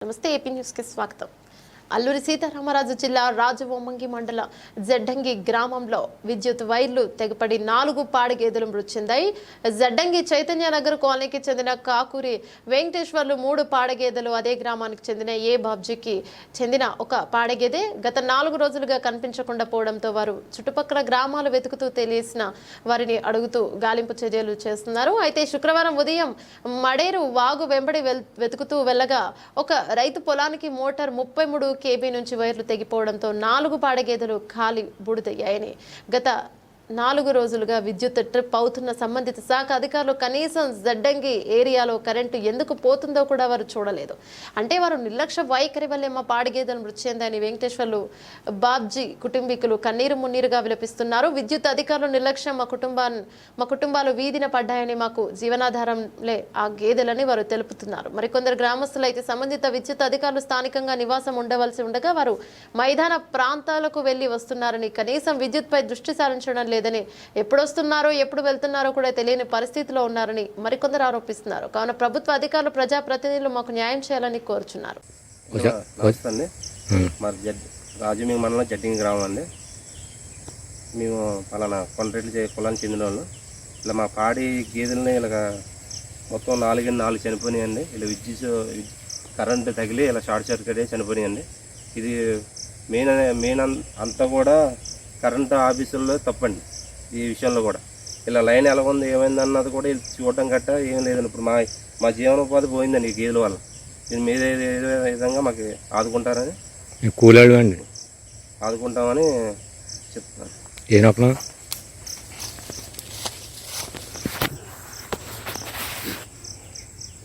నమస్తే AP news కి స్వాగతం. అల్లూరి సీతారామరాజు జిల్లా రాజవొమ్మంగి మండల జడ్డంగి గ్రామంలో విద్యుత్ వైర్లు తెగపడి 4 పాడిగేదెలు మృతి చెందాయి. జడ్డంగి చైతన్యనగర్ కాలనీకి చెందిన కాకూరి వెంకటేశ్వర్లు 3 పాడిగేదెలు, అదే గ్రామానికి చెందిన ఏ బాబ్జీకి చెందిన ఒక పాడిగేదె గత 4 రోజులుగా కనిపించకుండా పోవడంతో వారు చుట్టుపక్కల గ్రామాలు వెతుకుతూ తెలిసిన వారిని అడుగుతూ గాలింపు చర్యలు చేస్తున్నారు. అయితే శుక్రవారం ఉదయం మడేరు వాగు వెంబడి వెతుకుతూ వెళ్ళగా ఒక రైతు పొలానికి మోటార్ 33 KB నుంచి వైర్లు తెగిపోవడంతో 4 పాడగేదెలు ఖాళీ బూడిదయ్యాయని గత 4 రోజులుగా విద్యుత్ ట్రిప్ అవుతున్న సంబంధిత శాఖ అధికారులు కనీసం జడ్డంగి ఏరియాలో కరెంటు ఎందుకు పోతుందో కూడా వారు చూడలేదు. అంటే వారు నిర్లక్ష్య వైఖరి వల్లే మా పాడిగేదెలు మృతి చెందాయని వెంకటేశ్వర్లు బాబ్జీ కుటుంబీకులు కన్నీరు మున్నీరుగా విలపిస్తున్నారు. విద్యుత్ అధికారులు నిర్లక్ష్యం మా కుటుంబాలు వీధిన పడ్డాయని, మాకు జీవనాధారంలే ఆ గేదెలని వారు తెలుపుతున్నారు. మరికొందరు గ్రామస్తులు అయితే సంబంధిత విద్యుత్ అధికారులు స్థానికంగా నివాసం ఉండవలసి ఉండగా వారు మైదాన ప్రాంతాలకు వెళ్లి వస్తున్నారని, కనీసం విద్యుత్ పై దృష్టి సారించడం లేదని, ఎప్పుడు వస్తున్నారో ఎప్పుడు వెళ్తున్నారో కూడా తెలియని పరిస్థితిలో ఉన్నారని మరికొందరు ఆరోపిస్తున్నారు. కావున ప్రభుత్వ అధికారులు, ప్రజాప్రతినిధులు మాకు న్యాయం చేయాలని కోరుచున్నారు. రాజమండ్రి మండలం జడ్డింగ్ గ్రామం అండి. మేము పలానా కొండరెడ్డి పొలానికి చెందిన వాళ్ళు. ఇలా మా పాడి గేదెలని ఇలా మొత్తం 4 చనిపోయినాయండి. ఇలా విద్యుత్ కరెంటు తగిలి ఇలా షార్ట్ సర్క్యూట్ అయ్యి చనిపోయినాయండి. ఇది మెయిన్ అంతా కూడా కరెంటు ఆఫీసుల్లో తప్పండి. ఈ విషయంలో కూడా ఇలా లైన్ ఎలా ఉంది, ఏమైంది అన్నది కూడా చూడటం గట్ట ఏం లేదండి. ఇప్పుడు మా జీవనోపాధి పోయిందండి ఈ గేదెల వల్ల. దీని మీద ఏదో విధంగా మాకు ఆదుకుంటారని, కూలాడు అండి ఆదుకుంటామని చెప్తున్నాను. ఏ